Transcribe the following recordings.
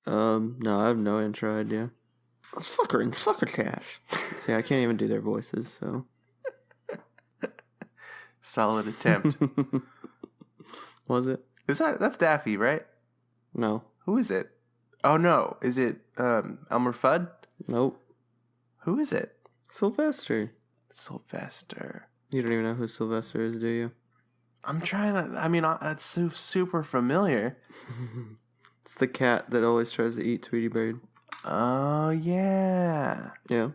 No, I have no intro idea. Succotash. See, I can't even do their voices, so. Solid attempt. Was it? That's Daffy, right? No. Who is it? Oh no, is it Elmer Fudd? Nope. Who is it? Sylvester. Sylvester. You don't even know who Sylvester is, do you? I'm trying to. I mean, that's super familiar. It's the cat that always tries to eat Tweety Bird. Oh yeah. Yeah.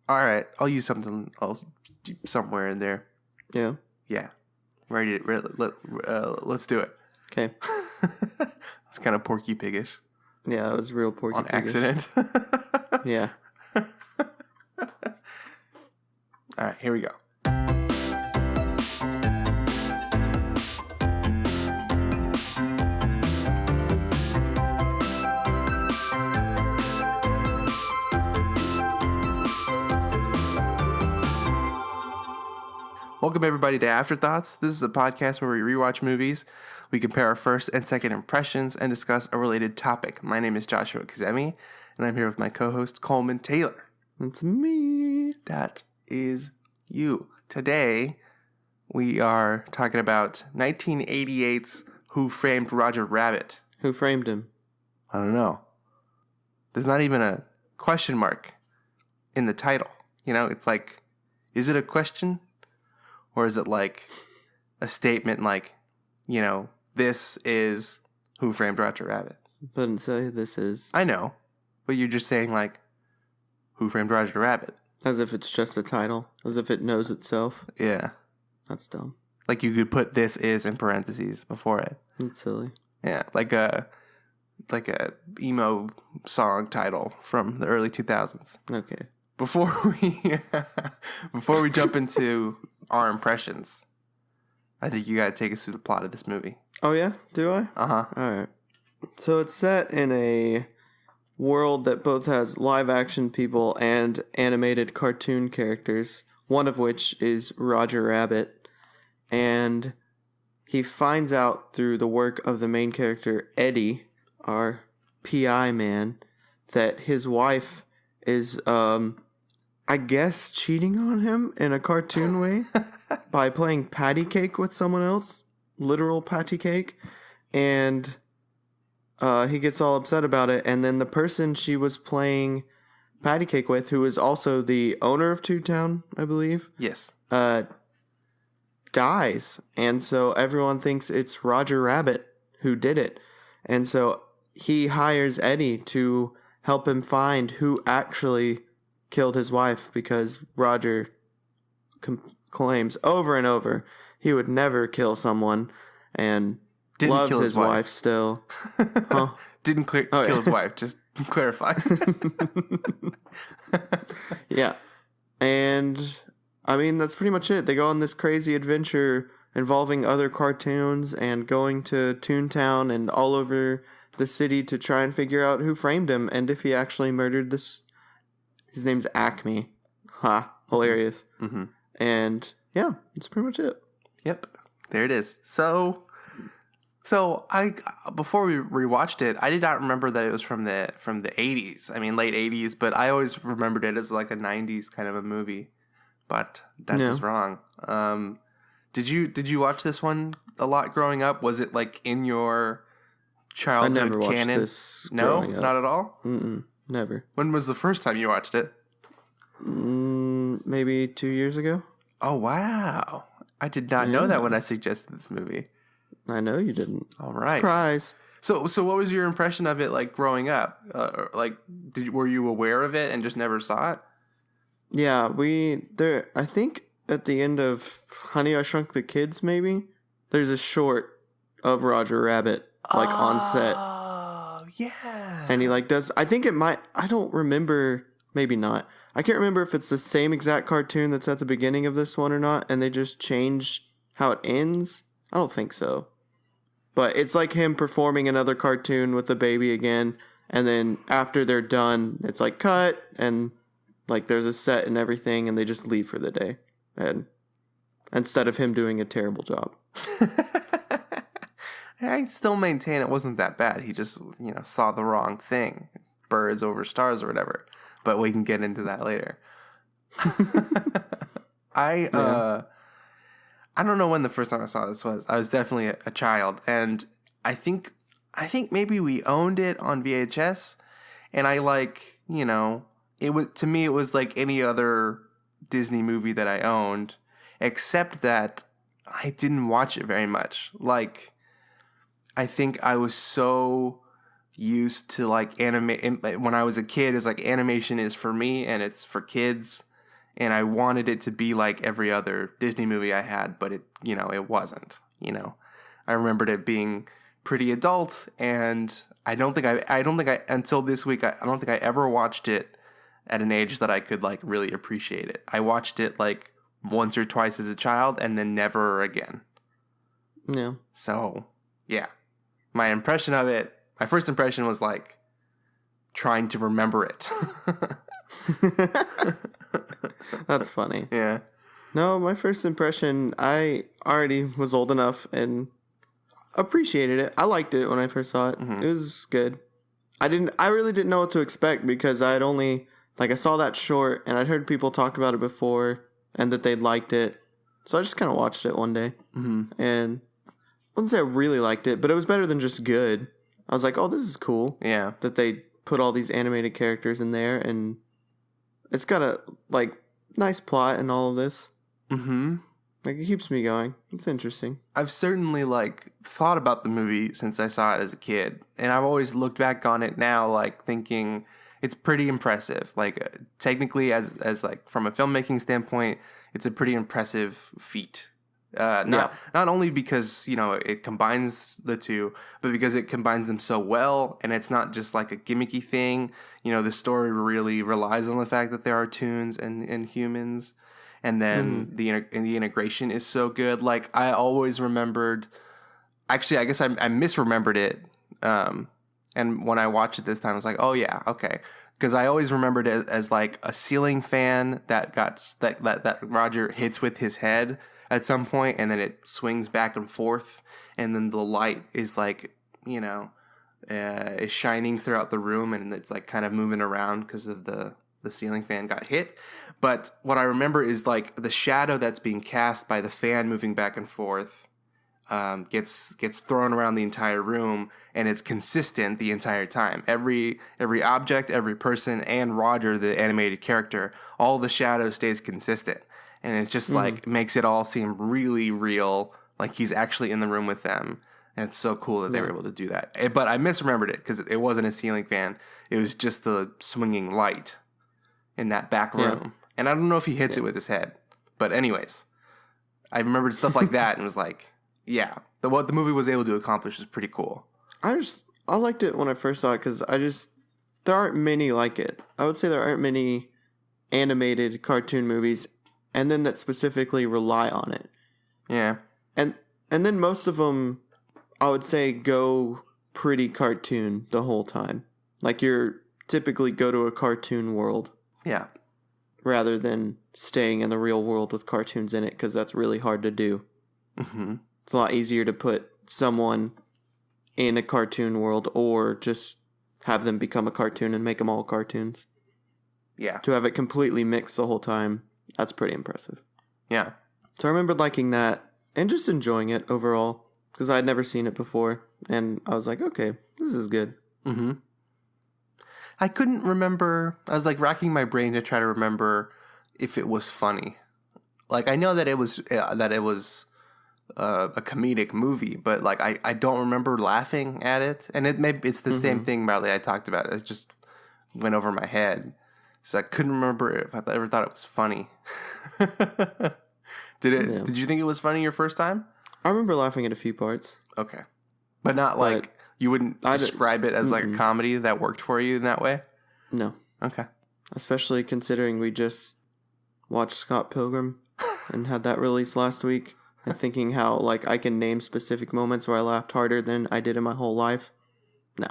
All right, I'll use something else somewhere in there. Yeah. Yeah. Ready? Let's do it. Okay. It's kind of Porky Piggish. Yeah, it was real Porky on Piggish. Accident. Yeah. All right, here we go. Welcome, everybody, to Afterthoughts. This is a podcast where we rewatch movies, we compare our first and second impressions, and discuss a related topic. My name is Joshua Kazemi, and I'm here with my co-host, Coleman Taylor. That's me. That is you. Today, we are talking about 1988's Who Framed Roger Rabbit. Who framed him? I don't know. There's not even a question mark in the title. You know, it's like, is it a question? Or is it like a statement like, you know, this is Who Framed Roger Rabbit? Couldn't say this is. I know. But you're just saying like, Who Framed Roger Rabbit? As if it's just a title. As if it knows itself. Yeah. That's dumb. Like you could put this is in parentheses before it. That's silly. Yeah. Like a emo song title from the early 2000s. Okay. Before we jump into our impressions, I think you got to take us through the plot of this movie. Oh, yeah? Do I? Uh-huh. All right. So it's set in a world that both has live-action people and animated cartoon characters, one of which is Roger Rabbit. And he finds out through the work of the main character, Eddie, our PI man, that his wife is, I guess, cheating on him in a cartoon way by playing patty cake with someone else. Literal patty cake. And he gets all upset about it. And then the person she was playing patty cake with, who is also the owner of Toontown, I believe. Yes. Dies. And so everyone thinks it's Roger Rabbit who did it. And so he hires Eddie to help him find who actually killed his wife, because Roger claims over and over he would never kill someone and loves his wife still. Huh? Didn't kill his wife, just clarify. Yeah. And I mean, that's pretty much it. They go on this crazy adventure involving other cartoons and going to Toontown and all over the city to try and figure out who framed him and if he actually murdered this. His name's Acme. Ha. Hilarious. Mm-hmm. And yeah, that's pretty much it. Yep. There it is. So I before we rewatched it, I did not remember that it was from the 80s. I mean, late 80s, but I always remembered it as like a 90s kind of a movie. But that's just wrong. Did you watch this one a lot growing up? Was it like in your childhood I never watched canon? this. No, not at all. Never. When was the first time you watched it? Maybe 2 years ago. Oh wow! I did not know that when I suggested this movie. I know you didn't. All right. Surprise. So what was your impression of it like growing up? Were you aware of it and just never saw it? Yeah, I think at the end of Honey, I Shrunk the Kids, maybe, there's a short of Roger Rabbit, like, on set. Oh, yeah. And he, like, does, I think it might, I don't remember, maybe not. I can't remember if it's the same exact cartoon that's at the beginning of this one or not, and they just change how it ends. I don't think so. But it's like him performing another cartoon with the baby again, and then after they're done, it's like cut, and like there's a set and everything, and they just leave for the day. And instead of him doing a terrible job. I still maintain it wasn't that bad. He just, saw the wrong thing. Birds over stars or whatever. But we can get into that later. I don't know when the first time I saw this was. I was definitely a child, and I think maybe we owned it on VHS, and I it was, to me, it was like any other Disney movie that I owned, except that I didn't watch it very much. Like, I think I was so used to when I was a kid, it's like animation is for me and it's for kids, and I wanted it to be like every other Disney movie I had, but it wasn't. I remembered it being pretty adult, and I don't think I until this week I don't think I ever watched it at an age that I could like really appreciate it. I watched it like once or twice as a child and then never again. Yeah. So, yeah. My first impression was like trying to remember it. That's funny. Yeah. No, my first impression, I already was old enough and appreciated it. I liked it when I first saw it. Mm-hmm. It was good. I really didn't know what to expect because I saw that short and I'd heard people talk about it before and that they'd liked it. So I just kind of watched it one day. Mm-hmm. And I wouldn't say I really liked it, but it was better than just good. I was like, oh, this is cool. Yeah. That they put all these animated characters in there, and it's got a nice plot and all of this. Mm-hmm. Like, it keeps me going. It's interesting. I've certainly thought about the movie since I saw it as a kid, and I've always looked back on it now thinking it's pretty impressive. Technically, as from a filmmaking standpoint, it's a pretty impressive feat. Not only because it combines the two, but because it combines them so well, and it's not just like a gimmicky thing. The story really relies on the fact that there are toons and humans, and then the integration is so good. Like, I always remembered. Actually, I guess I misremembered it. And when I watched it this time, I was like, oh yeah, okay. Because I always remembered it as like a ceiling fan that Roger hits with his head at some point, and then it swings back and forth, and then the light is is shining throughout the room, and it's kind of moving around because of the ceiling fan got hit. But what I remember is the shadow that's being cast by the fan moving back and forth gets thrown around the entire room, and it's consistent the entire time. Every object, every person, and Roger, the animated character, all the shadow stays consistent. And it just makes it all seem really real, like he's actually in the room with them. And it's so cool that they were able to do that. But I misremembered it because it wasn't a ceiling fan. It was just the swinging light in that back room. Yeah. And I don't know if he hits it with his head. But anyways, I remembered stuff like that and was like, yeah, what the movie was able to accomplish is pretty cool. I liked it when I first saw it because there aren't many like it. I would say there aren't many animated cartoon movies and then that specifically rely on it. Yeah. And then most of them, I would say, go pretty cartoon the whole time. Like, you're typically go to a cartoon world. Yeah. Rather than staying in the real world with cartoons in it, because that's really hard to do. Mm-hmm. It's a lot easier to put someone in a cartoon world or just have them become a cartoon and make them all cartoons. Yeah. To have it completely mixed the whole time, that's pretty impressive. Yeah. So I remember liking that and just enjoying it overall because I had never seen it before. And I was like, okay, this is good. Mm-hmm. I couldn't remember. I was racking my brain to try to remember if it was funny. I know that it was a comedic movie, but I don't remember laughing at it. And it's the same thing, Bradley, I talked about. It just went over my head. So I couldn't remember if I ever thought it was funny. Did you think it was funny your first time? I remember laughing at a few parts. Okay. But not you wouldn't describe it as a comedy that worked for you in that way? No. Okay. Especially considering we just watched Scott Pilgrim and had that release last week. And thinking how I can name specific moments where I laughed harder than I did in my whole life. No.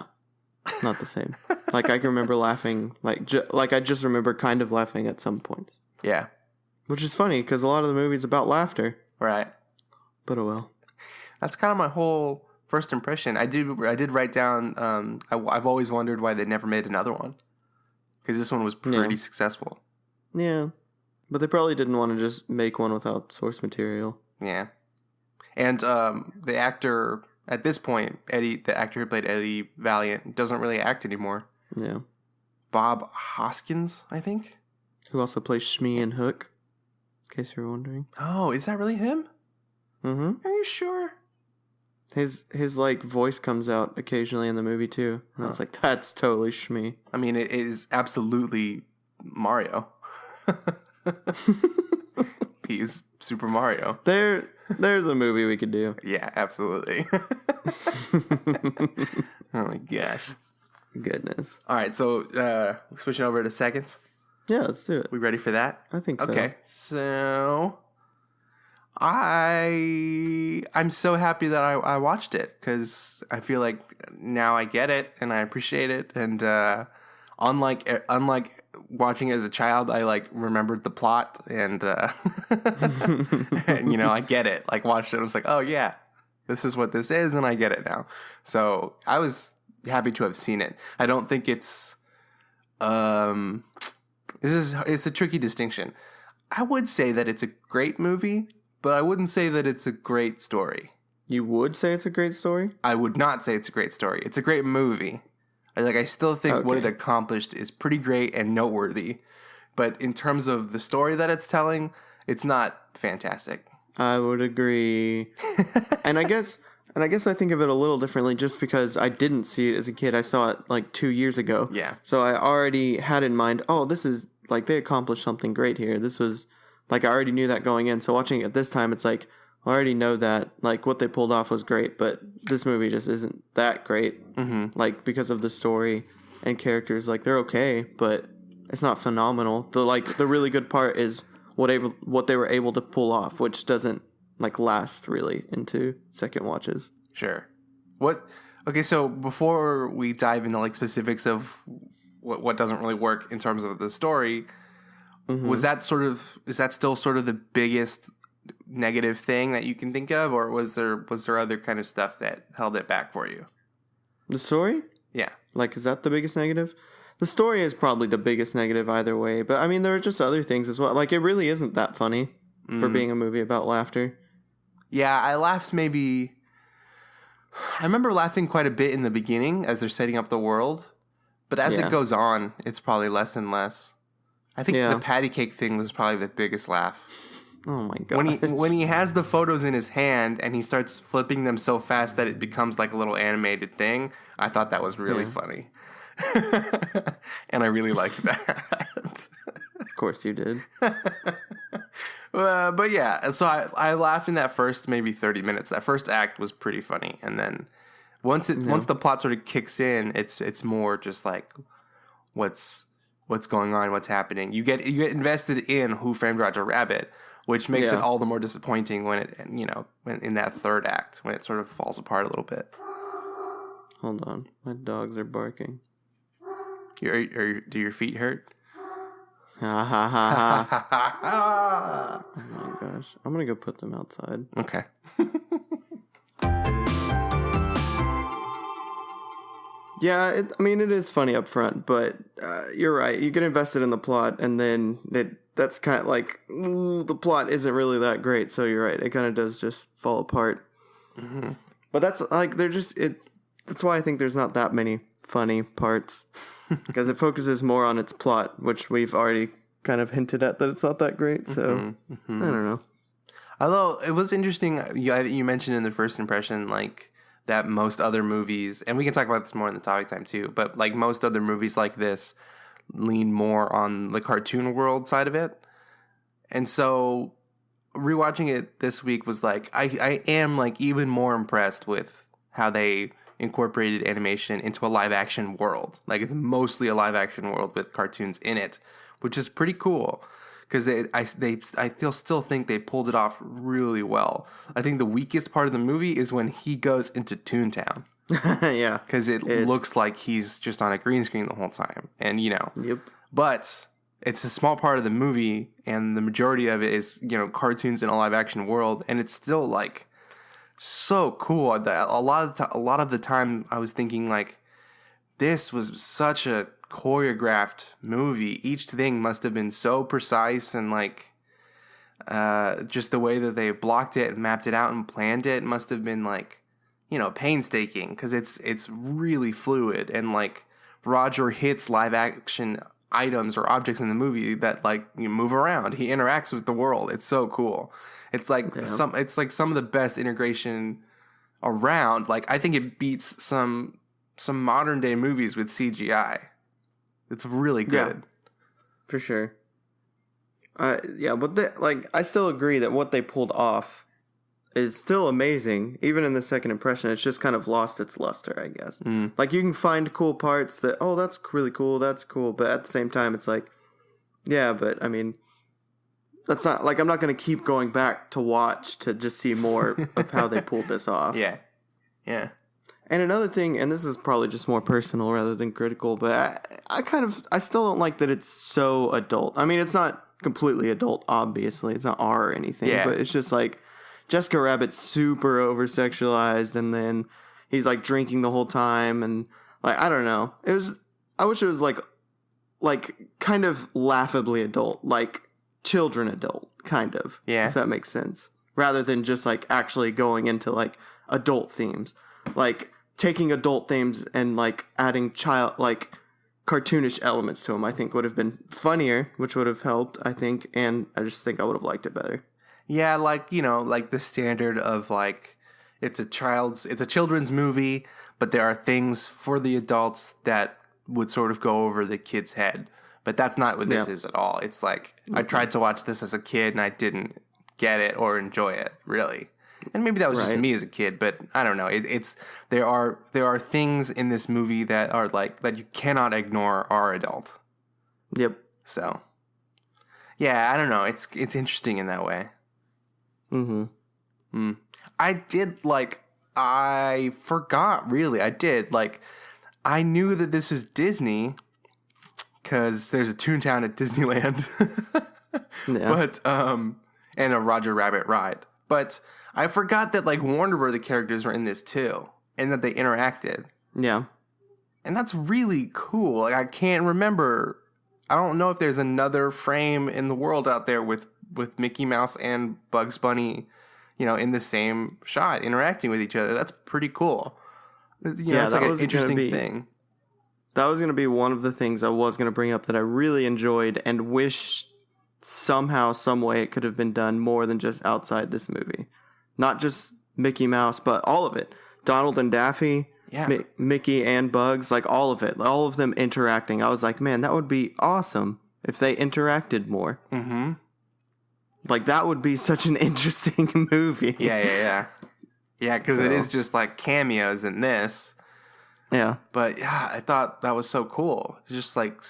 Not the same. I can remember laughing, I just remember kind of laughing at some points. Yeah. Which is funny, because a lot of the movie's about laughter. Right. But oh well. That's kind of my whole first impression, I did write down. I've always wondered why they never made another one, because this one was pretty successful. Yeah, but they probably didn't want to just make one without source material. Yeah, and the actor at this point, Eddie, the actor who played Eddie Valiant, doesn't really act anymore. Yeah, Bob Hoskins, I think, who also plays Shmi and Hook. In case you're wondering. Oh, is that really him? Mm-hmm. Are you sure? His like voice comes out occasionally in the movie too, and I was like, that's totally Shmi. I mean, it is absolutely Mario. He's Super Mario. There's a movie we could do. Yeah, absolutely. Oh my gosh. Goodness. All right, so switching over to seconds. Yeah, let's do it. We ready for that? I think so. Okay, so I'm so happy that I watched it, because I feel like now I get it and I appreciate it, and unlike watching it as a child, I like remembered the plot and and I get it. Like watched it, I was like, oh yeah, this is what this is, and I get it now. So I was happy to have seen it. I don't think it's it's a tricky distinction. I would say that it's a great movie, but I wouldn't say that it's a great story. You would say it's a great story? I would not say it's a great story. It's a great movie. I still think what it accomplished is pretty great and noteworthy. But in terms of the story that it's telling, it's not fantastic. I would agree. and I guess I think of it a little differently just because I didn't see it as a kid. I saw it like 2 years ago. Yeah. So I already had in mind, oh, this is like they accomplished something great here. This was like I already knew that going in. So watching it this time, it's like I already know that like what they pulled off was great, but this movie just isn't that great. Mm-hmm. Like because of the story and characters, like they're okay, but it's not phenomenal. The really good part is what they were able to pull off, which doesn't like last really into second watches. Sure. Okay, so before we dive into like specifics of what doesn't really work in terms of the story, is that still sort of the biggest negative thing that you can think of, or was there other kind of stuff that held it back for you? The story? Yeah. Like, is that the biggest negative? The story is probably the biggest negative either way, but I mean, there are just other things as well. Like, it really isn't that funny for being a movie about laughter. Yeah, I laughed maybe... I remember laughing quite a bit in the beginning as they're setting up the world, but as it goes on, it's probably less and less. I think the patty cake thing was probably the biggest laugh. Oh my god! When he has the photos in his hand and he starts flipping them so fast that it becomes like a little animated thing, I thought that was really funny, and I really liked that. Of course, you did. But yeah, so I laughed in that first maybe 30 minutes. That first act was pretty funny, and then once the plot sort of kicks in, it's more just like what's going on, what's happening. You get invested in Who Framed Roger Rabbit, which makes it all the more disappointing when in that third act when it sort of falls apart a little bit. Hold on, my dogs are barking. Do your feet hurt? Ha ha ha ha. Oh my gosh. I'm gonna go put them outside. Okay. Yeah, it is funny up front, but you're right. You get invested in the plot, and then that's kind of like, the plot isn't really that great, so you're right. It kind of does just fall apart. Mm-hmm. But that's like, that's why I think there's not that many funny parts. Because it focuses more on its plot, which we've already kind of hinted at that it's not that great. So, I don't know. Although, it was interesting, you mentioned in the first impression, like, that most other movies, and we can talk about this more in the topic time too, but like most other movies like this lean more on the cartoon world side of it. And so, rewatching it this week was like, I am like even more impressed with how they incorporated animation into a live action world. Like it's mostly a live action world with cartoons in it, which is pretty cool because I still think they pulled it off really well. I think the weakest part of the movie is when he goes into Toontown. Yeah, because it looks like he's just on a green screen the whole time, and Yep. But it's a small part of the movie, and the majority of it is cartoons in a live action world, and it's still like so cool. A lot of the time, I was thinking like, this was such a choreographed movie. Each thing must have been so precise, and like, just the way that they blocked it and mapped it out and planned it must have been like, painstaking, because it's really fluid, and like Roger hits live action items or objects in the movie that like you move around. He interacts with the world. It's so cool. It's like some of the best integration around. Like, I think it beats some modern day movies with CGI. It's really good. Yeah, for sure. But I still agree that what they pulled off is still amazing. Even in the second impression, it's just kind of lost its luster, I guess. Like, you can find cool parts that, oh, that's really cool, that's cool, but at the same time, it's like, yeah, but I mean, that's not, like, I'm not going to keep going back to watch to just see more of how they pulled this off. Yeah. And another thing, and this is probably just more personal rather than critical, but I still don't like that it's so adult. I mean, it's not completely adult, obviously. It's not R or anything, but it's just like Jessica Rabbit's super over-sexualized, and then he's like drinking the whole time, and like, I don't know. I wish it was like kind of laughably adult, like children adult, kind of. Yeah. If that makes sense. Rather than just like actually going into like adult themes. Like taking adult themes and like adding like cartoonish elements to them, I think would have been funnier, which would have helped, I think, and I just think I would have liked it better. Yeah, like, like the standard of like, it's a children's movie, but there are things for the adults that would sort of go over the kid's head. But that's not what this is at all. It's like, I tried to watch this as a kid and I didn't get it or enjoy it, really. And maybe that was just me as a kid, but I don't know. There are things in this movie that are like, that you cannot ignore are adult. Yep. So, yeah, I don't know. It's interesting in that way. Mm-hmm. I forgot, really. I knew that this was Disney because there's a Toontown at Disneyland. But, and a Roger Rabbit ride. But I forgot that, like, Warner Bros. Characters were in this, too. And that they interacted. Yeah. And that's really cool. Like, I can't remember. I don't know if there's another frame in the world out there with Mickey Mouse and Bugs Bunny, in the same shot, interacting with each other. That's pretty cool. It's like an interesting thing. That was going to be one of the things I was going to bring up that I really enjoyed and wish somehow, some way it could have been done more than just outside this movie. Not just Mickey Mouse, but all of it. Donald and Daffy, Mickey and Bugs, like all of it. All of them interacting. I was like, man, that would be awesome if they interacted more. Mm-hmm. Like, that would be such an interesting movie. Yeah, because it is just like cameos in this. Yeah. But yeah, I thought that was so cool. It's just like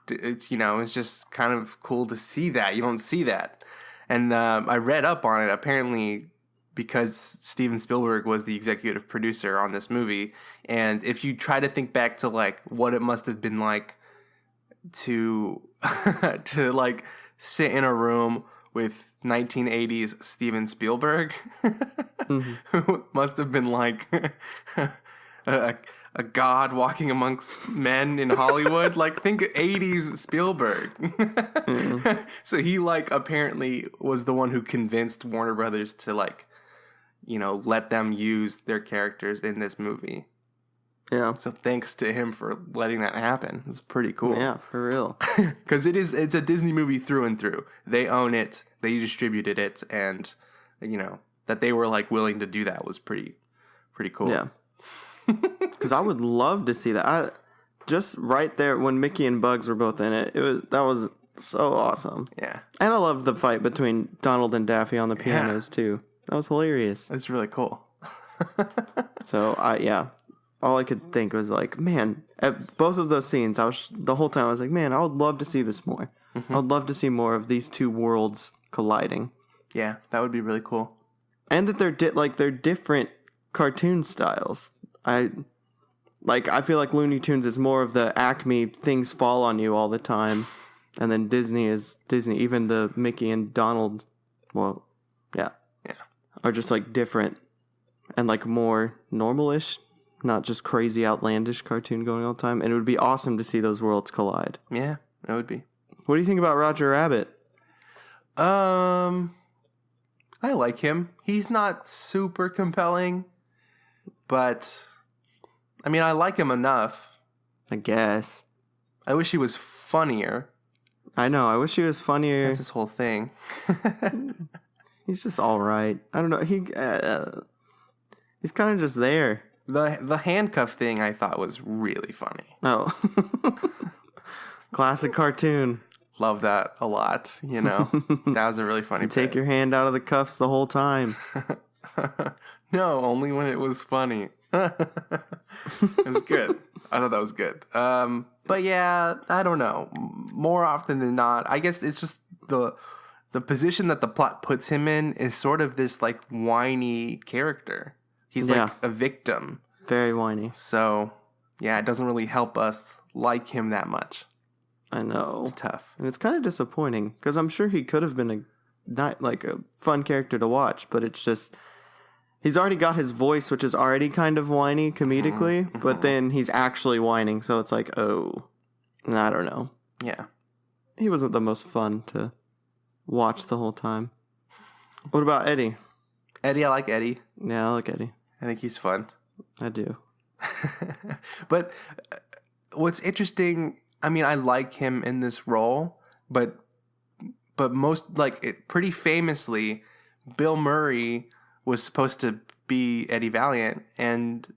it's just kind of cool to see that. You don't see that. And I read up on it. Apparently, because Steven Spielberg was the executive producer on this movie, and if you try to think back to like what it must have been like to like sit in a room with 1980s Steven Spielberg, who must have been like a god walking amongst men in Hollywood. Like, think 80s Spielberg. So he like apparently was the one who convinced Warner Brothers to like, let them use their characters in this movie. Yeah. So thanks to him for letting that happen. It's pretty cool. Yeah, for real. Because it's a Disney movie through and through. They own it. They distributed it, and that they were like willing to do that was pretty cool. Yeah. Because I would love to see that. Just right there when Mickey and Bugs were both in it, that was so awesome. Yeah. And I loved the fight between Donald and Daffy on the pianos too. That was hilarious. That's really cool. So all I could think was like, man, at both of those scenes, the whole time I was like, man, I would love to see this more. I would love to see more of these two worlds colliding. Yeah, that would be really cool. And that they're different cartoon styles. I feel like Looney Tunes is more of the Acme things fall on you all the time, and then Disney is Disney. Even the Mickey and Donald, are just like different and like more normal-ish, not just crazy outlandish cartoon going all the time. And it would be awesome to see those worlds collide. Yeah, it would be. What do you think about Roger Rabbit? I like him. He's not super compelling, but I mean, I like him enough. I guess. I wish he was funnier. I know. I wish he was funnier. That's his whole thing. He's just all right. I don't know. He's kind of just there. The handcuff thing I thought was really funny. Oh. Classic cartoon. Love that a lot, you know? That was a really funny Take your hand out of the cuffs the whole time. No, only when it was funny. It was good. I thought that was good. But yeah, I don't know. More often than not, I guess it's just the position that the plot puts him in is sort of this like whiny character. He's like a victim. Very whiny. So, yeah, it doesn't really help us like him that much. I know. It's tough. And it's kind of disappointing because I'm sure he could have been a fun character to watch, but it's just he's already got his voice, which is already kind of whiny comedically, but then he's actually whining, so it's like, oh, I don't know. Yeah. He wasn't the most fun to watch the whole time. What about Eddie? Eddie, I like Eddie. Yeah, I like Eddie. I think he's fun. I do. But what's interesting, I mean, I like him in this role, but most, pretty famously, Bill Murray was supposed to be Eddie Valiant, and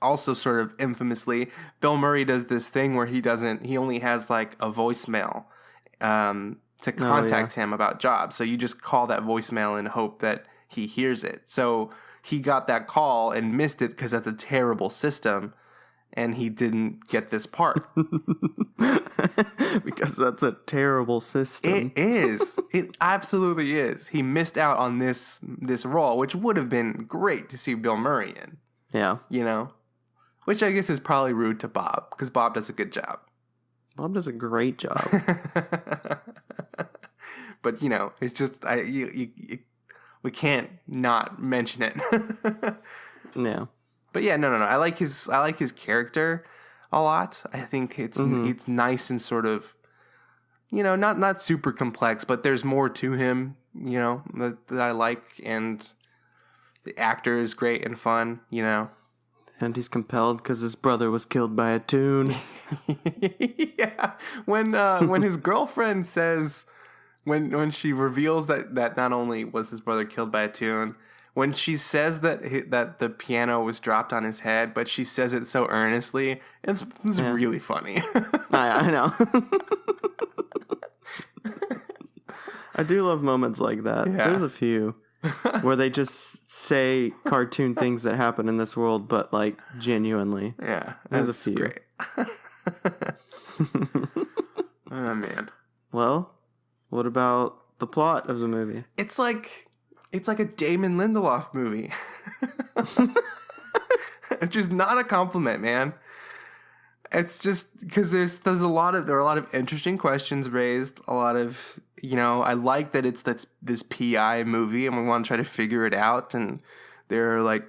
also sort of infamously, Bill Murray does this thing where he only has like a voicemail to contact him about jobs. So you just call that voicemail and hope that he hears it. So he got that call and missed it because that's a terrible system, and he didn't get this part. Because that's a terrible system. It is. It absolutely is. He missed out on this role, which would have been great to see Bill Murray in. Yeah. You know? Which I guess is probably rude to Bob, because Bob does a good job. Bob does a great job. But, you know, it's just, we can't not mention it. Yeah. But yeah, no. I like his character a lot. I think it's nice and sort of, you know, not super complex, but there's more to him, you know, that I like, and the actor is great and fun, you know. And he's compelled because his brother was killed by a tune. Yeah, when his girlfriend says, when she reveals that not only was his brother killed by a tune, when she says that the piano was dropped on his head, but she says it so earnestly, it's really funny. I know. I do love moments like that. Yeah. There's a few where they just say cartoon things that happen in this world, but like genuinely. Yeah, there's a few. Great. Oh man. Well, what about the plot of the movie? It's like a Damon Lindelof movie. It's just not a compliment, man. It's just because there are a lot of interesting questions raised. A lot of, you know, I like that it's this PI movie, and we want to try to figure it out. And there are like,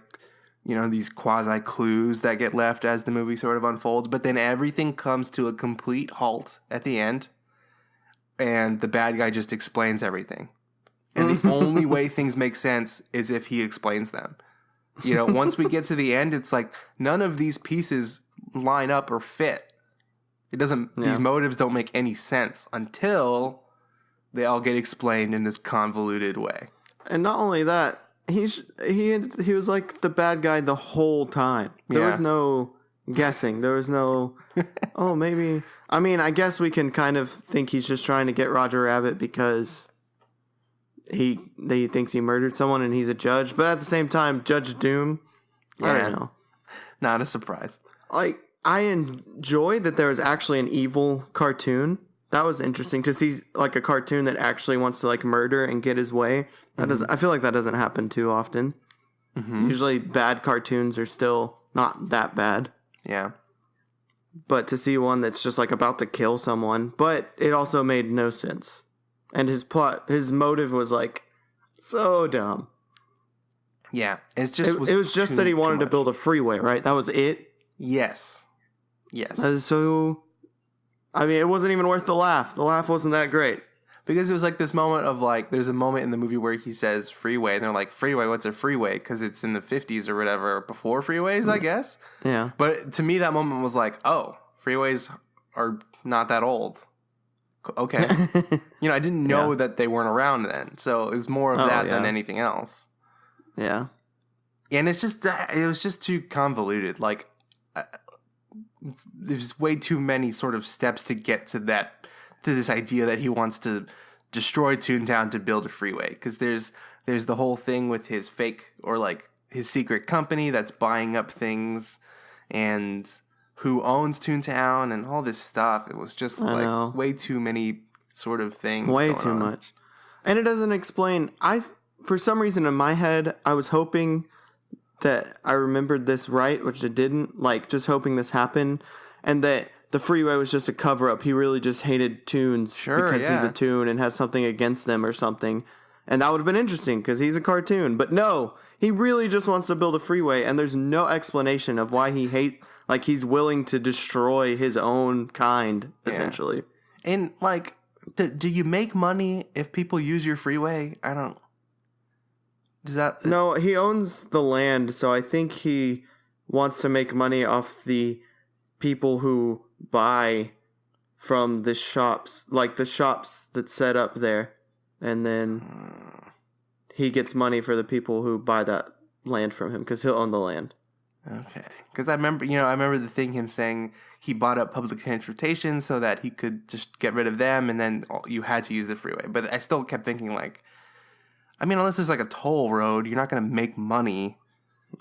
you know, these quasi clues that get left as the movie sort of unfolds. But then everything comes to a complete halt at the end, and the bad guy just explains everything. And the only way things make sense is if he explains them. You know, once we get to the end, it's like none of these pieces line up or fit. It doesn't. Yeah. These motives don't make any sense until they all get explained in this convoluted way. And not only that, he was like the bad guy the whole time. There was no guessing. There was no, oh, maybe. I mean, I guess we can kind of think he's just trying to get Roger Rabbit because he thinks he murdered someone and he's a judge. But at the same time, Judge Doom, I don't know. Not a surprise. Like, I enjoyed that there was actually an evil cartoon. That was interesting to see, like, a cartoon that actually wants to, like, murder and get his way. I feel like that doesn't happen too often. Mm-hmm. Usually bad cartoons are still not that bad. Yeah. But to see one that's just, like, about to kill someone, but it also made no sense. And his motive was, like, so dumb. Yeah, it was just that he wanted to build a freeway, right? That was it. Yes. So, I mean, it wasn't even worth the laugh. The laugh wasn't that great. Because it was like this moment of like, there's a moment in the movie where he says freeway, and they're like, freeway, what's a freeway? Because it's in the 50s or whatever, before freeways, I guess. Yeah. But to me, that moment was like, oh, freeways are not that old. Okay. I didn't know that they weren't around then. So it was more of that than anything else. Yeah. And it was just too convoluted. Like, there's way too many sort of steps to get to this idea that he wants to destroy Toontown to build a freeway. Because there's the whole thing with his fake, or like his secret company that's buying up things, and who owns Toontown and all this stuff. It was just like way too many sort of things. Way too much. And it doesn't explain. For some reason in my head, I was hoping that I remembered this right, which it didn't. Like, just hoping this happened, and that the freeway was just a cover up. He really just hated Toons because he's a Toon and has something against them or something. And that would have been interesting because he's a cartoon. But no, he really just wants to build a freeway, and there's no explanation of why he's willing to destroy his own kind, essentially. And, like, do you make money if people use your freeway? I don't... Does that... No, he owns the land, so I think he wants to make money off the people who buy from the shops, like the shops that set up there. And then he gets money for the people who buy that land from him, because he'll own the land. Okay. Because I remember the thing, him saying he bought up public transportation so that he could just get rid of them, and then you had to use the freeway. But I still kept thinking, like, I mean, unless there's like a toll road, you're not going to make money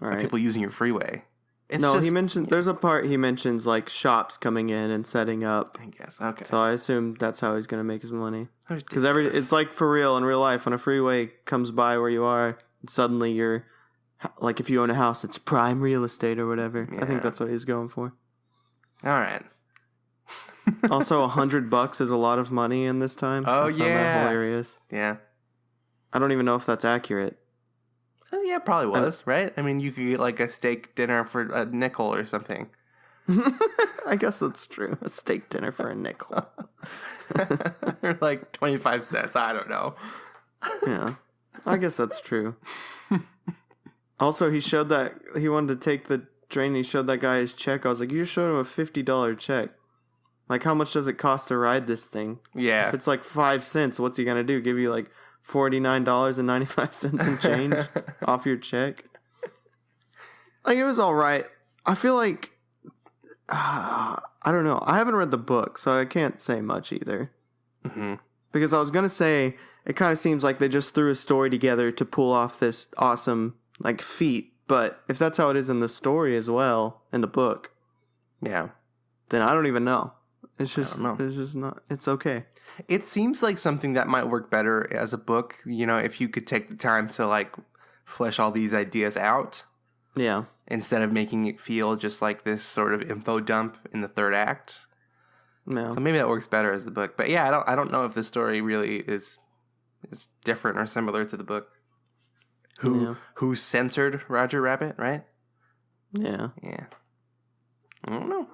by people using your freeway. There's a part he mentions like shops coming in and setting up. I guess. Okay. So I assume that's how he's going to make his money. Because it's like for real in real life, when a freeway comes by where you are, suddenly you're like, if you own a house, it's prime real estate or whatever. Yeah. I think that's what he's going for. All right. Also, $100 is a lot of money in this time. Oh, I found that hilarious. Yeah. I don't even know if that's accurate. Yeah, it probably was, right? I mean, you could get like a steak dinner for a nickel or something. I guess that's true. A steak dinner for a nickel. Or like 25 cents. I don't know. Yeah, I guess that's true. Also, he showed that he wanted to take the train. He showed that guy his check. I was like, you just showed him a $50 check. Like, how much does it cost to ride this thing? Yeah. If it's like 5 cents, what's he going to do? Give you like $49.95 in change off your check? Like, it was all right. I feel like, I don't know. I haven't read the book, so I can't say much either. Mm-hmm. Because I was going to say, it kind of seems like they just threw a story together to pull off this awesome, like, feat. But if that's how it is in the story as well, in the book, yeah, then I don't even know. It's just not, it's okay. It seems like something that might work better as a book, if you could take the time to, like, flesh all these ideas out. Yeah. Instead of making it feel just like this sort of info dump in the third act. No. So maybe that works better as the book. But yeah, I don't know if the story really is different or similar to the book. Who censored Roger Rabbit, right? Yeah. Yeah. I don't know.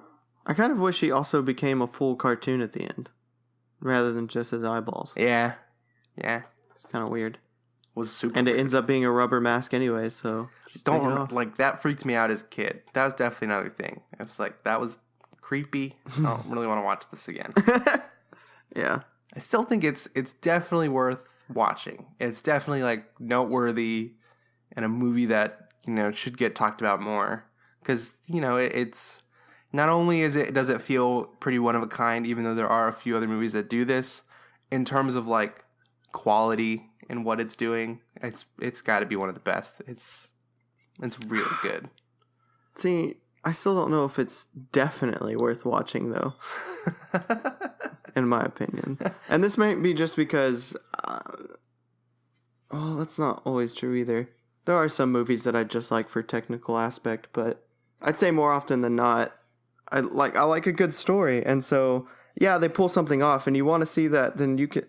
I kind of wish he also became a full cartoon at the end, rather than just his eyeballs. Yeah. Yeah. It's kind of weird. Was super and weird. it ends up being a rubber mask anyway, so like, that freaked me out as a kid. That was definitely another thing. I was like, that was creepy. I don't really want to watch this again. Yeah. I still think it's definitely worth watching. It's definitely, like, noteworthy and a movie that, should get talked about more. Because, it's not only does it feel pretty one of a kind, even though there are a few other movies that do this, in terms of, like, quality and what it's doing, it's got to be one of the best. It's really good. See, I still don't know if it's definitely worth watching, though. In my opinion. And this might be just because, that's not always true either. There are some movies that I just like for technical aspect, but I'd say more often than not, I like a good story. And so, yeah, they pull something off and you want to see that, then you can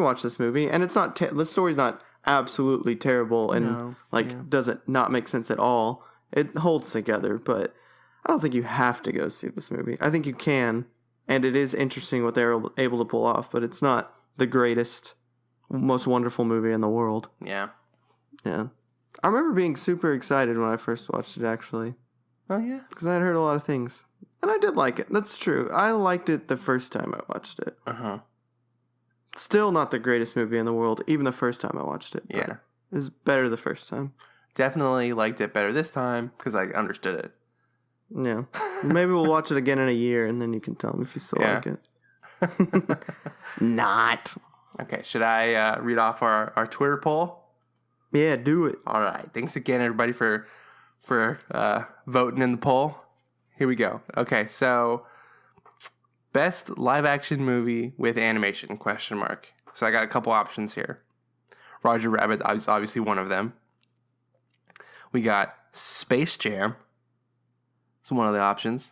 watch this movie. And it's not, the story's not absolutely terrible and doesn't not make sense at all. It holds together, but I don't think you have to go see this movie. I think you can, and it is interesting what they're able to pull off, but it's not the greatest, most wonderful movie in the world. Yeah. Yeah. I remember being super excited when I first watched it, actually. Oh, yeah? Because I had heard a lot of things. And I did like it. That's true. I liked it the first time I watched it. Uh-huh. Still not the greatest movie in the world, even the first time I watched it. Yeah. It was better the first time. Definitely liked it better this time because I understood it. Yeah. Maybe we'll watch it again in a year and then you can tell me if you still like it. Not. Okay, should I read off our Twitter poll? Yeah, do it. All right. Thanks again, everybody, for voting in the poll. Here we go. Okay, so best live action movie with animation, ? So I got a couple options here. Roger Rabbit is obviously one of them. We got Space Jam. It's one of the options.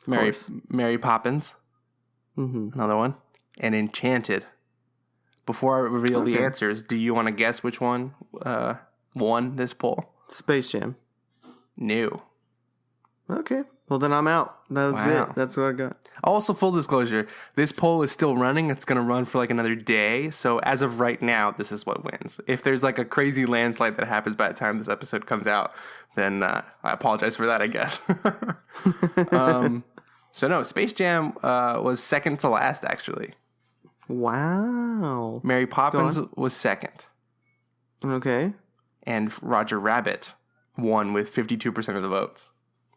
Mary Poppins. Mm-hmm. Another one. And Enchanted. Before I reveal the answers, do you want to guess which one won this poll? Space Jam. No. Okay. Well, then I'm out. That was it. That's what I got. Also, full disclosure, this poll is still running. It's going to run for like another day. So as of right now, this is what wins. If there's like a crazy landslide that happens by the time this episode comes out, then I apologize for that, I guess. So no, Space Jam was second to last, actually. Wow. Mary Poppins was second. Okay. And Roger Rabbit won with 52% of the votes.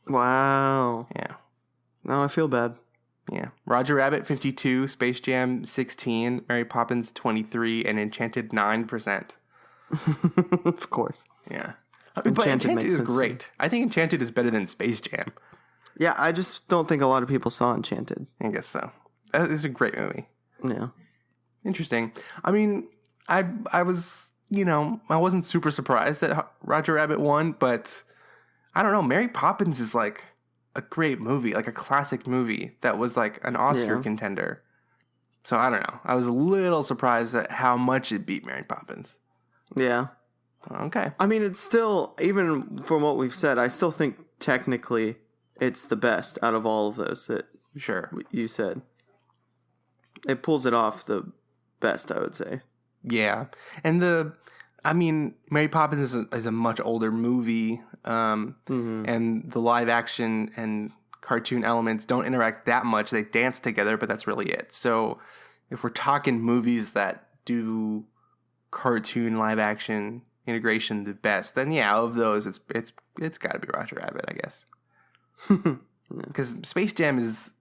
Wow. Yeah. Now I feel bad. Yeah. Roger Rabbit 52, Space Jam 16, Mary Poppins 23, and Enchanted 9%. Of course. Yeah. But Enchanted is great. I think Enchanted is better than Space Jam. Yeah, I just don't think a lot of people saw Enchanted. I guess so. It's a great movie. Yeah. Interesting. I mean, I was, I wasn't super surprised that Roger Rabbit won, but I don't know. Mary Poppins is like a great movie, like a classic movie that was like an Oscar contender. So I don't know. I was a little surprised at how much it beat Mary Poppins. Yeah. Okay. I mean, it's still, even from what we've said, I still think technically it's the best out of all of those that you said. It pulls it off the best, I would say. Yeah. And Mary Poppins is a much older movie, and the live action and cartoon elements don't interact that much. They dance together, but that's really it. So if we're talking movies that do cartoon live action integration the best, then of those, it's got to be Roger Rabbit, I guess. Because Space Jam is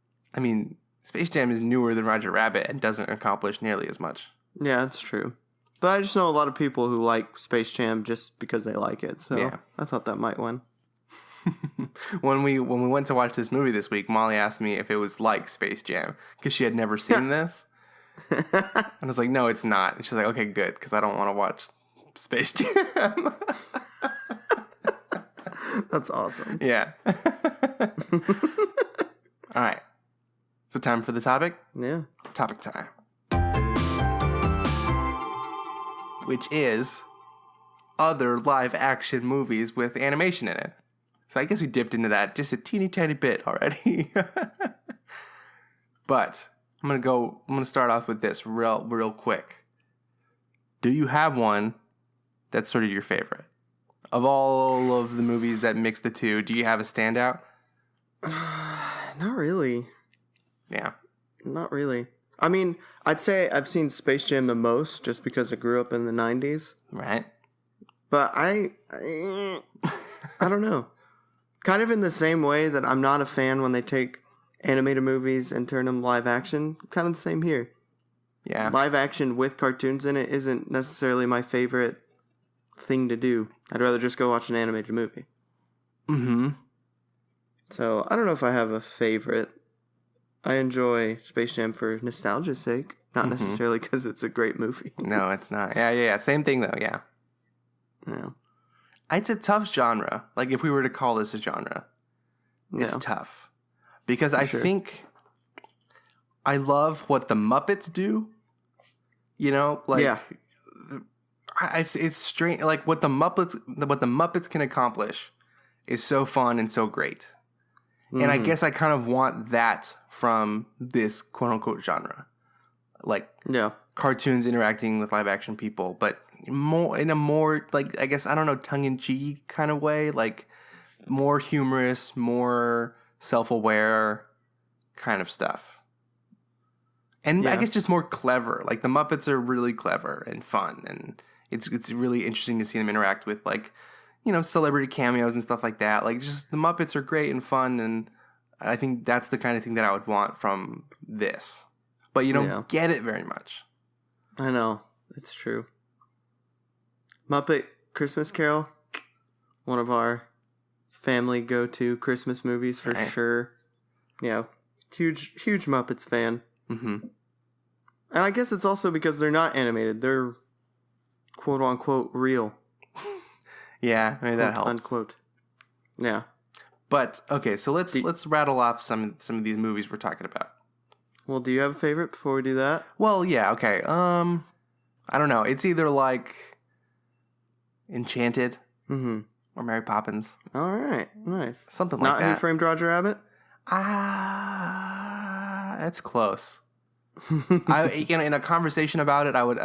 newer than Roger Rabbit and doesn't accomplish nearly as much. Yeah, that's true. But I just know a lot of people who like Space Jam just because they like it. So I thought that might win. When we went to watch this movie this week, Molly asked me if it was like Space Jam because she had never seen this. And I was like, no, it's not. And she's like, okay, good, because I don't want to watch Space Jam. That's awesome. Yeah. All right. So time for the topic? Yeah. Topic time. Which is other live action movies with animation in it. So I guess we dipped into that just a teeny tiny bit already. But I'm gonna start off with this real quick. Do you have one that's sort of your favorite? Of all of the movies that mix the two, do you have a standout? Not really. Yeah. Not really. I mean, I'd say I've seen Space Jam the most just because I grew up in the 90s. Right. But I don't know. Kind of in the same way that I'm not a fan when they take animated movies and turn them live action. Kind of the same here. Yeah. Live action with cartoons in it isn't necessarily my favorite thing to do. I'd rather just go watch an animated movie. Mm-hmm. So I don't know if I have a favorite. I enjoy Space Jam for nostalgia's sake, not necessarily because it's a great movie. No, it's not. Yeah. Same thing though. Yeah. Yeah. It's a tough genre. Like if we were to call this a genre, it's tough because I think I love what the Muppets do. it's strange. Like what the Muppets can accomplish is so fun and so great. And I guess I kind of want that from this quote unquote genre. Like cartoons interacting with live action people, but more in a more like, I guess, I don't know, tongue in cheek kind of way, like more humorous, more self-aware kind of stuff. And I guess just more clever. Like the Muppets are really clever and fun, and it's really interesting to see them interact with, like, you know, celebrity cameos and stuff like that. Like, just the Muppets are great and fun, and I think that's the kind of thing that I would want from this. But you don't get it very much. I know. It's true. Muppet Christmas Carol, one of our family go-to Christmas movies for sure. Yeah. Huge Muppets fan. Mm-hmm. And I guess it's also because they're not animated. They're quote-unquote real. Yeah, I mean, that helps. Unquote. Yeah. But, okay, so let's rattle off some of these movies we're talking about. Well, do you have a favorite before we do that? Well, yeah, okay. I don't know. It's either like Enchanted or Mary Poppins. All right, nice. Something like that. Not Who Framed Roger Rabbit? That's close. In a conversation about it, I would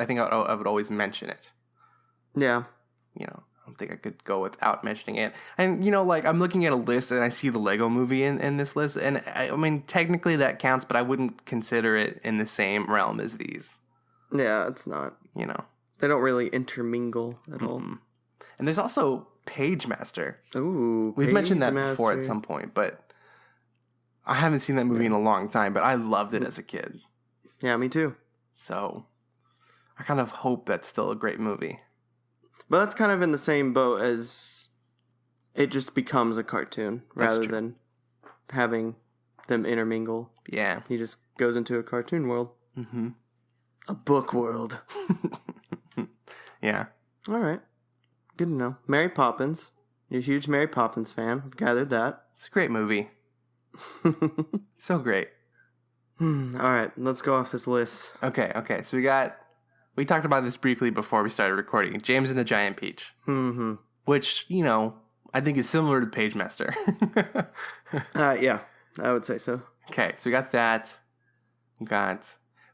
always mention it. Yeah. You know, I don't think I could go without mentioning it. And, you know, like, I'm looking at a list and I see the Lego Movie in this list. And, I mean, technically that counts, but I wouldn't consider it in the same realm as these. Yeah, it's not. You know. They don't really intermingle at all. And there's also Page Master. Ooh, We've mentioned that before at some point, but I haven't seen that movie in a long time, but I loved it as a kid. Yeah, me too. So I kind of hope that's still a great movie. But that's kind of in the same boat as it just becomes a cartoon rather than having them intermingle. Yeah. He just goes into a cartoon world. Mm-hmm. A book world. Yeah. All right. Good to know. Mary Poppins. You're a huge Mary Poppins fan. I've gathered that. It's a great movie. So great. All right. Let's go off this list. Okay. So we talked about this briefly before we started recording. James and the Giant Peach. Mm-hmm. Which, you know, I think is similar to Page Master. Yeah. I would say so. Okay. So we got that. We got...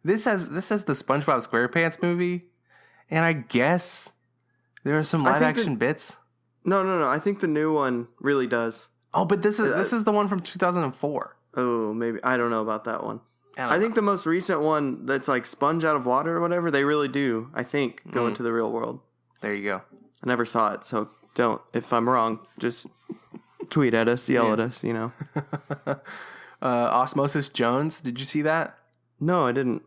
This has the SpongeBob SquarePants movie. And I guess there are some live action bits. No. I think the new one really does. Oh, but this is the one from 2004. Oh, maybe. I don't know about that one. I think the most recent one that's like sponge out of water or whatever, they really do, I think, go into the real world. There you go. I never saw it, so don't. If I'm wrong, just tweet at us, yell at us, you know. Osmosis Jones, did you see that? No, I didn't.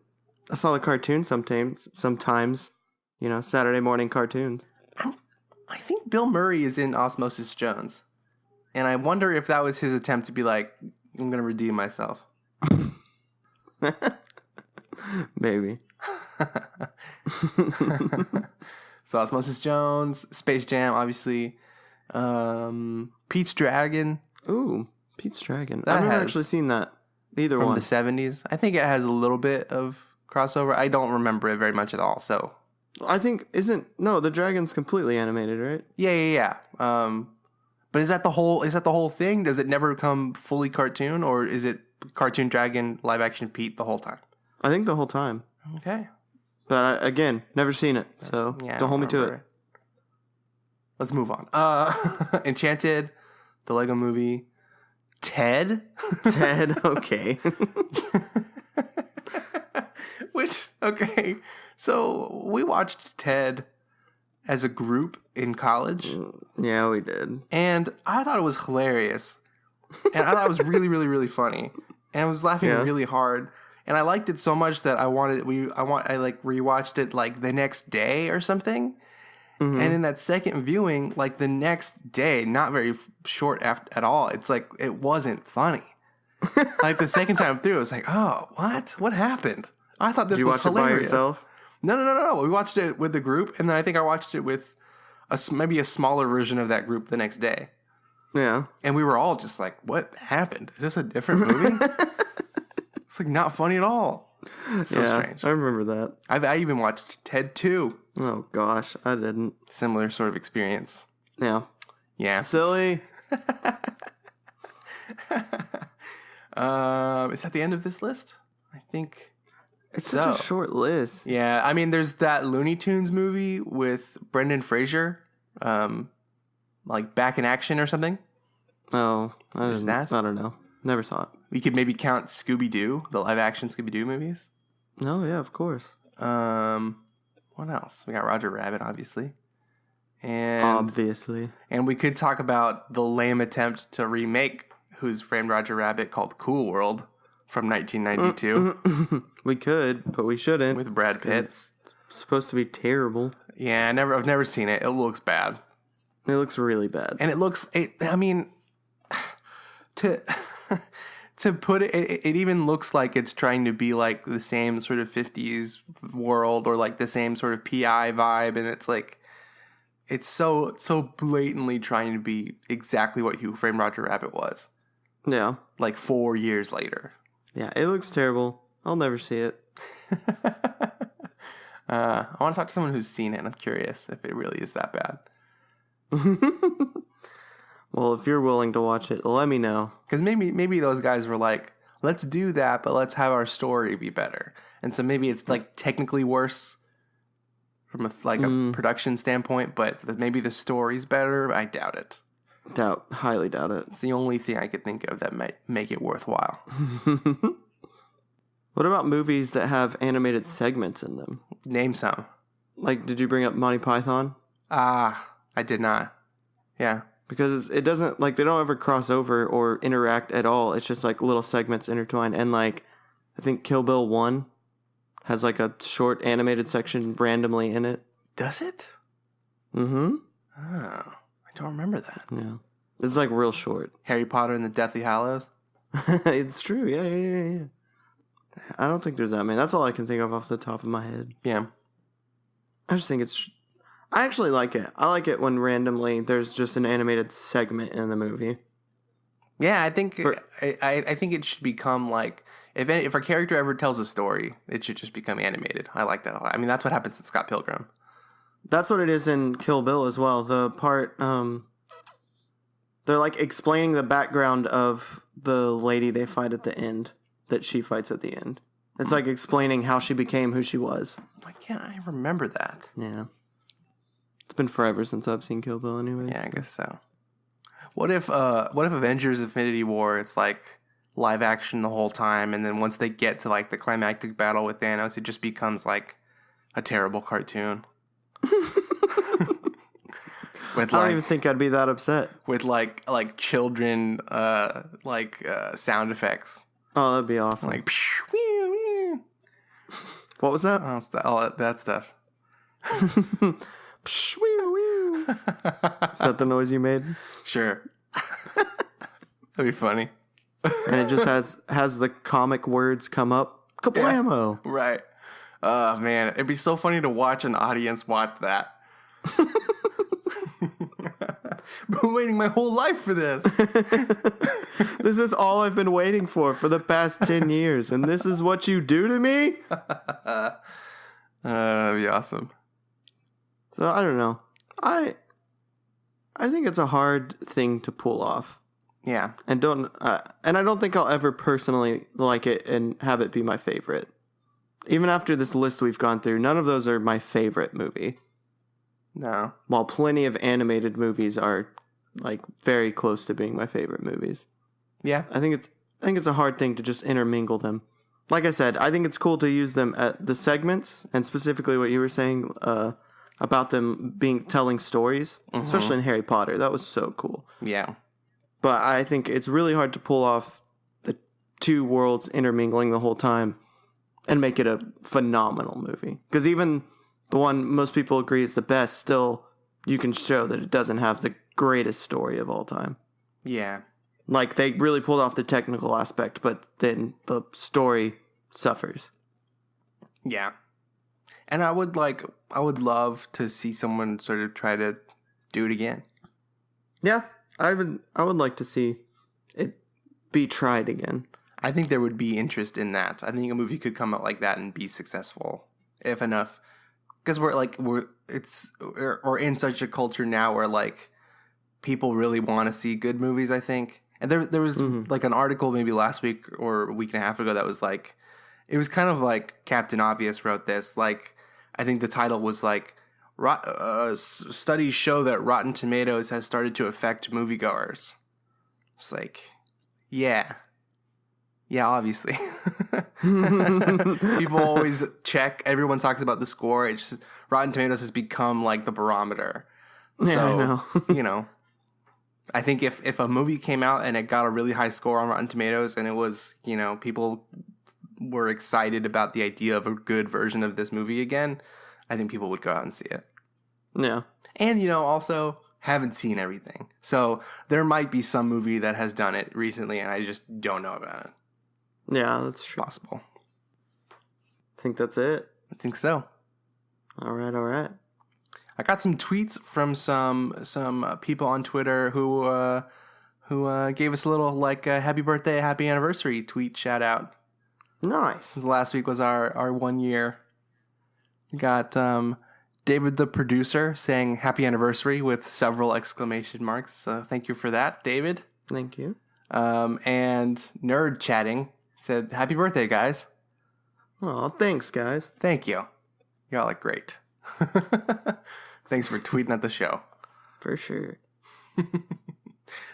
I saw the cartoon sometimes, you know, Saturday morning cartoons. I think Bill Murray is in Osmosis Jones. And I wonder if that was his attempt to be like, I'm going to redeem myself. Maybe. So Osmosis Jones, Space Jam, obviously. Pete's Dragon. Ooh, Pete's Dragon. I've never actually seen that. Either from one. The 70s. I think it has a little bit of crossover. I don't remember it very much at all, so. I think, the dragon's completely animated, right? Yeah. But is that the whole thing? Does it never become fully cartoon, or is it cartoon dragon, live action Pete the whole time? I think the whole time. Okay. But again, never seen it, so don't hold me to it. Let's move on. Enchanted, the Lego Movie, Ted. Ted, okay. So we watched Ted as a group in college. Yeah, we did. And I thought it was hilarious. And I thought it was really, really, really funny. And I was laughing really hard. And I liked it so much that I rewatched it like the next day or something. Mm-hmm. And in that second viewing, like the next day, not very short at all, it's like it wasn't funny. Like the second time through, it was like, oh, what happened? I thought this was hilarious. Did you watch it by yourself? No. We watched it with the group, and then I think I watched it with maybe a smaller version of that group the next day. Yeah. And we were all just like, what happened? Is this a different movie? It's like not funny at all. So strange. I remember that. I even watched Ted 2. Oh gosh, I didn't. Similar sort of experience. Yeah. Yeah. Silly. Is that the end of this list? I think It's such a short list. Yeah, I mean, there's that Looney Tunes movie with Brendan Fraser, like Back in Action or something. Oh, I don't know. Never saw it. We could maybe count Scooby-Doo, the live-action Scooby-Doo movies. Oh, yeah, of course. What else? We got Roger Rabbit, obviously. And we could talk about the lame attempt to remake Who's Framed Roger Rabbit called Cool World from 1992. We could, but we shouldn't. With Brad Pitt. It's supposed to be terrible. Yeah, I've never seen it. It looks bad. It looks really bad. And to put it, it even looks like it's trying to be like the same sort of 50s world or like the same sort of PI vibe. And it's like, it's so blatantly trying to be exactly what Who Framed Roger Rabbit was. Yeah. Like 4 years later. Yeah, it looks terrible. I'll never see it. I want to talk to someone who's seen it. I'm curious if it really is that bad. Well, if you're willing to watch it, let me know. Because maybe those guys were like, let's do that, but let's have our story be better. And so maybe it's like technically worse from a production standpoint, but maybe the story's better. I doubt it. Highly doubt it. It's the only thing I could think of that might make it worthwhile. What about movies that have animated segments in them? Name some. Like, did you bring up Monty Python? I did not. Yeah. Because it doesn't, like, they don't ever cross over or interact at all. It's just, like, little segments intertwined. And, like, I think Kill Bill 1 has, like, a short animated section randomly in it. Does it? Mm-hmm. Oh, I don't remember that. Yeah. It's, like, real short. Harry Potter and the Deathly Hallows? It's true. Yeah. I don't think there's that many. That's all I can think of off the top of my head. Yeah. I just think I actually like it. I like it when randomly there's just an animated segment in the movie. Yeah, I think I think it should become like if a character ever tells a story, it should just become animated. I like that a lot. I mean, that's what happens in Scott Pilgrim. That's what it is in Kill Bill as well. The part they're like explaining the background of the lady they fight at the end, that she fights at the end. It's like explaining how she became who she was. Why can't I remember that? Yeah. It's been forever since I've seen Kill Bill anyways. Yeah, I guess so. What if Avengers Infinity War, it's like live action the whole time, and then once they get to like the climactic battle with Thanos, it just becomes like a terrible cartoon. I don't even think I'd be that upset. With like children sound effects. Oh, that'd be awesome. Like what was that? All that stuff. Is that the noise you made? Sure. That'd be funny. And it just has the comic words come up. Kablamo! Yeah, right. Oh, man. It'd be so funny to watch an audience watch that. Been waiting my whole life for this. This is all I've been waiting for the past 10 years. And this is what you do to me? That'd be awesome. So I don't know. I think it's a hard thing to pull off. Yeah. And I don't think I'll ever personally like it and have it be my favorite. Even after this list we've gone through, none of those are my favorite movie. No. While plenty of animated movies are like very close to being my favorite movies. Yeah. I think it's a hard thing to just intermingle them. Like I said, I think it's cool to use them at the segments, and specifically what you were saying about them telling stories, especially in Harry Potter. That was so cool. Yeah. But I think it's really hard to pull off the two worlds intermingling the whole time and make it a phenomenal movie. Because even the one most people agree is the best, still, you can show that it doesn't have the greatest story of all time. Yeah. Like, they really pulled off the technical aspect, but then the story suffers. Yeah. And I would love to see someone sort of try to do it again. Yeah, I would like to see it be tried again. I think there would be interest in that. I think a movie could come out like that and be successful if enough. Because we're in such a culture now where like people really want to see good movies, I think. And there was like an article maybe last week or a week and a half ago that was like, it was kind of like Captain Obvious wrote this. Like, I think the title was like, studies show that Rotten Tomatoes has started to affect moviegoers. It's like, yeah, obviously. People always check. Everyone talks about the score. It's just, Rotten Tomatoes has become like the barometer. Yeah, So, I know. I think if a movie came out and it got a really high score on Rotten Tomatoes and it was, people were excited about the idea of a good version of this movie again, I think people would go out and see it. Yeah. And, also haven't seen everything. So there might be some movie that has done it recently and I just don't know about it. Yeah, that's true. Possible. I think that's it. I think so. All right. I got some tweets from some people on Twitter who gave us a little like happy birthday, happy anniversary tweet shout out. Nice. Since last week was our 1 year. We got David the producer saying happy anniversary with several exclamation marks. So thank you for that, David. Thank you. And Nerd Chatting said happy birthday, guys. Oh, thanks, guys. Thank you. Y'all are great. Thanks for tweeting at the show. For sure.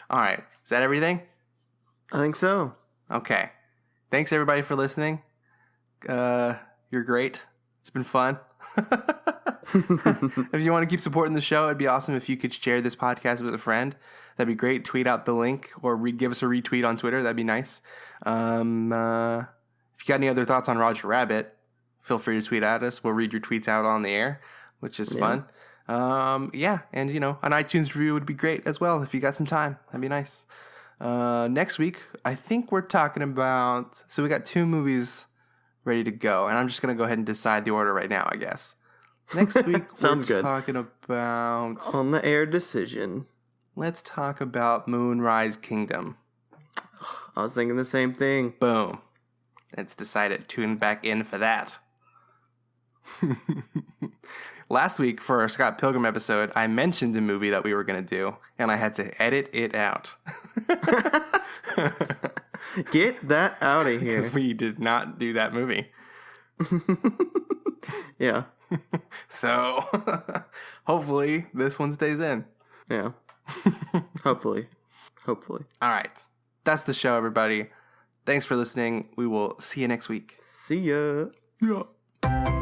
All right. Is that everything? I think so. Okay. Thanks, everybody, for listening. You're great. It's been fun. If you want to keep supporting the show, it'd be awesome if you could share this podcast with a friend. That'd be great. Tweet out the link or give us a retweet on Twitter. That'd be nice. If you got any other thoughts on Roger Rabbit, feel free to tweet at us. We'll read your tweets out on the air, which is fun. And, an iTunes review would be great as well if you got some time. That'd be nice. Next week, I think we're talking about... So we got 2 movies ready to go, and I'm just going to go ahead and decide the order right now, I guess. Next week, Sounds we're good. talking about... On the air decision. Let's talk about Moonrise Kingdom. I was thinking the same thing. Boom. It's decided. Tune back in for that. Last week, for our Scott Pilgrim episode, I mentioned a movie that we were going to do, and I had to edit it out. Get that out of here. Because we did not do that movie. Yeah. So, hopefully, this one stays in. Yeah. Hopefully. All right. That's the show, everybody. Thanks for listening. We will see you next week. See ya. Yeah.